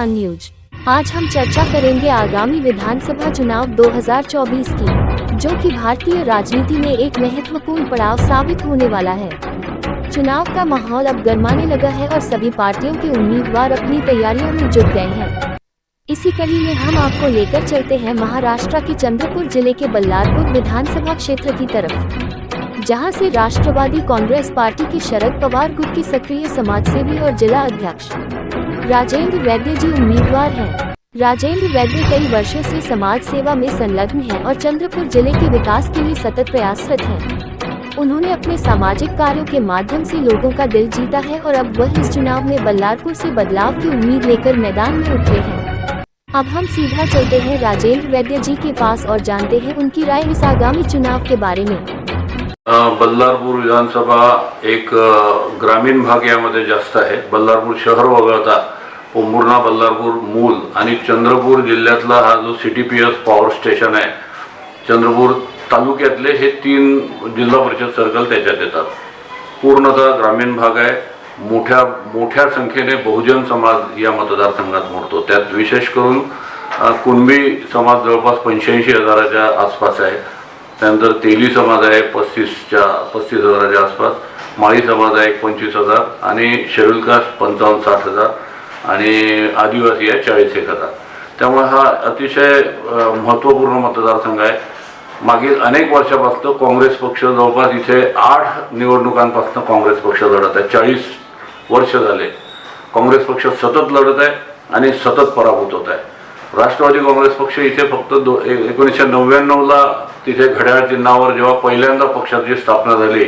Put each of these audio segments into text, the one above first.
Hindustan news. आज हम चर्चा करेंगे आगामी विधानसभा चुनाव 2024 की, जो कि भारतीय राजनीति में एक महत्वपूर्ण पड़ाव साबित होने वाला है। चुनाव का माहौल अब गरमाने लगा है और सभी पार्टियों के उम्मीदवार अपनी तैयारियों में जुट गए हैं। इसी कड़ी में हम आपको लेकर चलते हैं महाराष्ट्र के चंद्रपुर जिले के बल्लारपुर विधानसभा क्षेत्र की तरफ, जहां से राष्ट्रवादी कांग्रेस पार्टी के शरद पवार गुट के सक्रिय समाजसेवी और जिला अध्यक्ष राजेंद्र वैद्य जी उम्मीदवार हैं। राजेंद्र वैद्य कई वर्षों से समाज सेवा में संलग्न हैं और चंद्रपुर जिले के विकास के लिए सतत प्रयासरत हैं। उन्होंने अपने सामाजिक कार्यों के माध्यम से लोगों का दिल जीता है और अब वह इस चुनाव में बल्लारपुर से बदलाव की उम्मीद लेकर मैदान में उतरे हैं। अब हम सीधा चलते हैं राजेंद्र वैद्य जी के पास और जानते हैं उनकी राय इस आगामी चुनाव के बारे में। बल्लारपूर विधानसभा एक ग्रामीण भाग यामध्ये जास्त आहे। बल्लारपूर शहर वगळता उंबुर्णा, बल्लारपूर मूल आणि चंद्रपूर जिल्ह्यातला हा जो CTPS पॉवर स्टेशन आहे, चंद्रपूर तालुक्यातले हे 3 जिल्हा परिषद सर्कल त्याच्यात येतात। पूर्णतः ग्रामीण भाग आहे। मोठ्या संख्येने बहुजन समाज या मतदारसंघात मोडतो। त्यात विशेष करून कुणबी समाज जवळपास 85,000च्या आसपास आहे। त्यानंतर तेली समाज आहे 35,000च्या आसपास, माळी समाज आहे 25,000 आणि शेड्यूल कास्ट 55-60,000 आणि आदिवासी आहे 40,000। त्यामुळे हा अतिशय महत्त्वपूर्ण मतदारसंघ आहे। मागील अनेक वर्षापासून काँग्रेस पक्ष जवळपास इथे 8 निवडणुकांपासून काँग्रेस पक्ष लढत आहे। 40 वर्ष झाले काँग्रेस पक्ष सतत लढत आहे आणि सतत पराभूत होत आहे। राष्ट्रवादी काँग्रेस पक्ष इथे फक्त 1999ला तिथे घड्याळ चिन्हावर जेव्हा पहिल्यांदा पक्षाची स्थापना झाली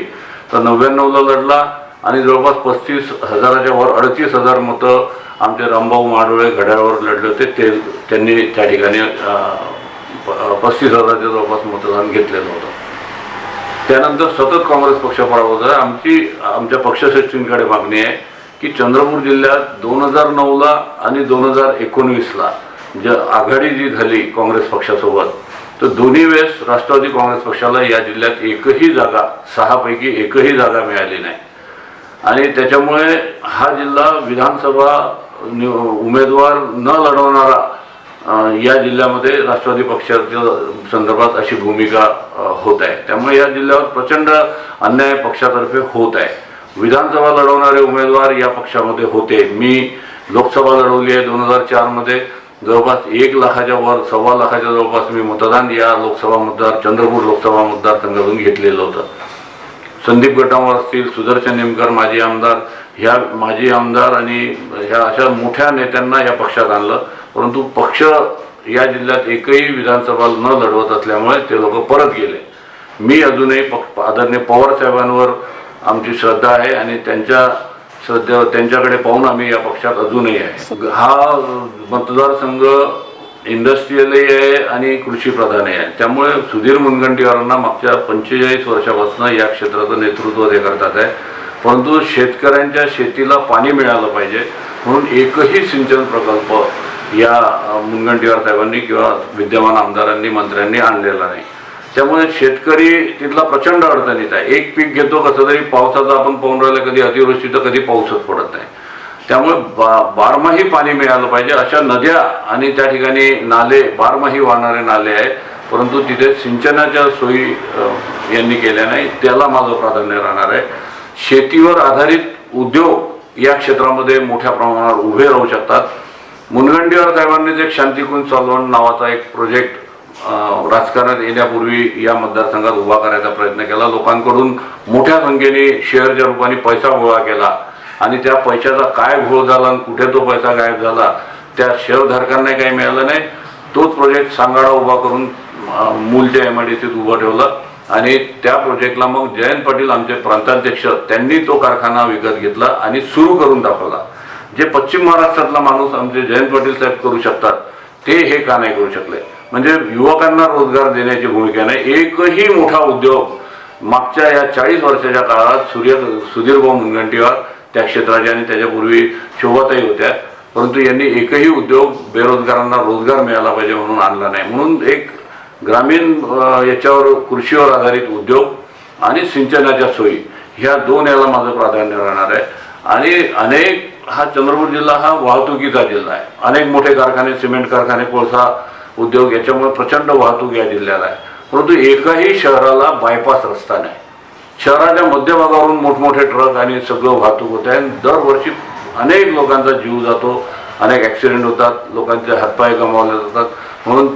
तर 99ला लढला आणि जवळपास 35,000च्या वर 38,000 मतं आमचे रामभाऊ माडोळे घड्याळवर लढले होते। त्यांनी त्या ठिकाणी 35,000च्या जवळपास मतदान घेतलेलं होतं। त्यानंतर सतत काँग्रेस पक्ष पराभूत आहे। आमच्या पक्षश्रेष्ठींकडे मागणी आहे की चंद्रपूर जिल्ह्यात 2009ला आणि 2019ला जी आघाडी जी झाली काँग्रेस पक्षासोबत, तर दोन्ही वेळेस राष्ट्रवादी काँग्रेस पक्षाला या जिल्ह्यात एकही जागा 6 पैकी एकही जागा मिळाली नाही आणि त्याच्यामुळे हा जिल्हा विधानसभा उमेदवार न लढवणारा या जिल्ह्यामध्ये राष्ट्रवादी पक्षाच्या संदर्भात अशी भूमिका होत आहे। त्यामुळे या जिल्ह्यावर प्रचंड अन्याय पक्षातर्फे होत आहे। विधानसभा लढवणारे उमेदवार या पक्षामध्ये होते। मी लोकसभा लढवली आहे 2004 मध्ये, जवळपास 1 लाखाच्या वर 1.25 लाखाच्या जवळपास मी मतदान या चंद्रपूर लोकसभा मतदारसंघातून घेतलेलं होतं। संदीप गटावर असतील, सुदर्शन नेमकर माजी आमदार, ह्या माजी आमदार आणि ह्या अशा मोठ्या नेत्यांना या पक्षात आणलं, परंतु पक्ष या जिल्ह्यात एकही विधानसभा न लढवत असल्यामुळे ते लोक परत गेले। मी अजूनही आदरणीय पवार साहेबांवर आमची श्रद्धा आहे आणि त्यांच्याकडे पाहून आम्ही या पक्षात अजूनही आहे। हा मतदारसंघ इंडस्ट्रियलही आहे आणि कृषी प्रधानही आहे। त्यामुळे सुधीर मुनगंटीवारांना मागच्या 45 वर्षापासून या क्षेत्राचं नेतृत्व ते करतात आहे, परंतु शेतकऱ्यांच्या शेतीला पाणी मिळालं पाहिजे म्हणून एकही सिंचन प्रकल्प या मुनगंटीवार साहेबांनी किंवा विद्यमान आमदारांनी मंत्र्यांनी आणलेला नाही। त्यामुळे शेतकरी तिथला प्रचंड अडचणीत आहे। एक पीक घेतो कसं तरी, पावसाचा आपण पाहून राहिलं, कधी अतिवृष्टी तर कधी पाऊसच पडत नाही। त्यामुळे बारमाही पाणी मिळालं पाहिजे। अशा नद्या आणि त्या ठिकाणी नाले, बारमाही वाहणारे नाले आहेत, परंतु तिथे सिंचनाच्या सोयी यांनी केल्या नाही। त्याला माझं प्राधान्य राहणार आहे। शेतीवर आधारित उद्योग या क्षेत्रामध्ये मोठ्या प्रमाणावर उभे राहू शकतात। मुनगंटीवार साहेबांनीच एक शांतिकुंज चालवण नावाचा एक प्रोजेक्ट राजकारणात येण्यापूर्वी या मतदारसंघात उभा करायचा प्रयत्न केला। लोकांकडून मोठ्या संख्येने शेअरच्या रूपाने पैसा गोळा केला आणि त्या पैशाचा काय घोळ झाला आणि कुठे तो पैसा गायब झाला त्या शेअरधारकांना काही मिळालं नाही। तोच प्रोजेक्ट सांगाडा उभा करून मूलच्या MIDCत उभं ठेवलं आणि त्या प्रोजेक्टला मग जयंत पाटील आमचे प्रांताध्यक्ष त्यांनी तो कारखाना विकत घेतला आणि सुरू करून दाखवला। जे पश्चिम महाराष्ट्रातला माणूस आमचे जयंत पाटील साहेब करू शकतात ते हे का नाही करू शकले? म्हणजे युवकांना रोजगार देण्याची भूमिका नाही। एकही मोठा उद्योग मागच्या या 40 वर्षाच्या काळात सुधीरभाऊ मुनगंटीवार त्या क्षेत्राचे आणि त्याच्यापूर्वी शोभाताई होत्या, परंतु यांनी एकही उद्योग बेरोजगारांना रोजगार मिळाला पाहिजे म्हणून आणला नाही। म्हणून एक ग्रामीण याच्यावर कृषीवर आधारित उद्योग आणि सिंचनाच्या सोयी ह्या 2 याला माझं प्राधान्य राहणार आहे। आणि अनेक हा चंद्रपूर जिल्हा हा वाहतुकीचा जिल्हा आहे. अनेक मोठे कारखाने, सिमेंट कारखाने, कोळसा उद्योग याच्यामुळे प्रचंड वाहतूक या जिल्ह्याला आहे. परंतु एकाही शहराला बायपास रस्ता नाही. शहराच्या मध्यभागावरून मोठमोठे ट्रक आणि सगळं वाहतूक होत आहे. दरवर्षी अनेक लोकांचा जीव जातो, अनेक ॲक्सिडेंट होतात, लोकांचे हातपाय गमावले जातात. म्हणून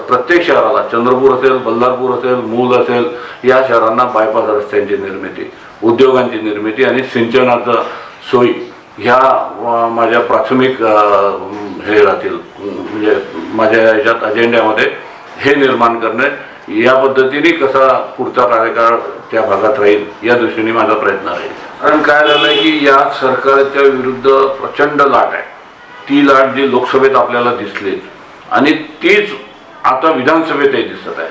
प्रत्येक शहराला, चंद्रपूर असेल, बल्लारपूर असेल, मूल असेल, या शहरांना बायपास रस्त्यांची निर्मिती, उद्योगांची निर्मिती आणि सिंचनाचं सोयी ह्या माझ्या प्राथमिक हे राहतील, म्हणजे माझ्या याच्यात अजेंड्यामध्ये हे निर्माण करणे. या पद्धतीने कसा पुढचा कार्यकाळ त्या भागात राहील या दृष्टीने माझा प्रयत्न राहील. कारण काय झालं आहे की या सरकारच्या विरुद्ध प्रचंड लाट आहे. ती लाट जी लोकसभेत आपल्याला दिसली आणि तीच आता विधानसभेतही दिसत आहे.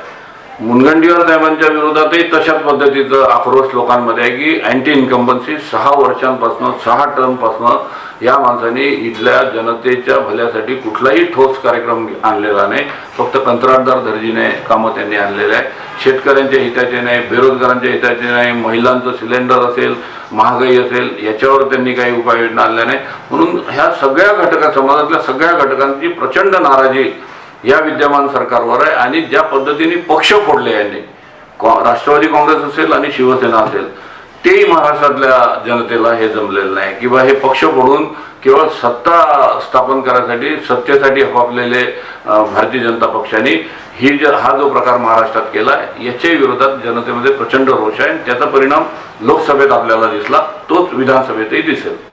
मुनगंटीवार साहेबांच्या विरोधातही तशाच पद्धतीचं आक्रोश लोकांमध्ये आहे की अँटी इन्कम्बन्सी 6 वर्षांपासून, 6 टर्मपासून या माणसाने इथल्या जनतेच्या भल्यासाठी कुठलाही ठोस कार्यक्रम आणलेला नाही. फक्त कंत्राटदार दर्जीने कामं त्यांनी आणलेले आहे. शेतकऱ्यांच्या हिताचे नाही, बेरोजगारांच्या हिताचे नाही, महिलांचं सिलेंडर असेल, महागाई असेल, याच्यावर त्यांनी काही उपाययोजना आणल्या नाही. म्हणून ह्या सगळ्या समाजातल्या सगळ्या घटकांची प्रचंड नाराजी या विद्यमान सरकारवर आहे. आणि ज्या पद्धतीने पक्ष फोडले यांनी, राष्ट्रवादी काँग्रेस असेल आणि शिवसेना असेल, तेही महाराष्ट्रातल्या जनतेला हे जमलेलं नाही. किंवा हे पक्ष फोडून केवळ सत्ता स्थापन करण्यासाठी, सत्तेसाठी हपापलेले भारतीय जनता पक्षाने हा जो प्रकार महाराष्ट्रात केला आहे, याच्या विरोधात जनतेमध्ये प्रचंड रोष आहे. त्याचा परिणाम लोकसभेत आपल्याला दिसला, तोच विधानसभेतही दिसेल.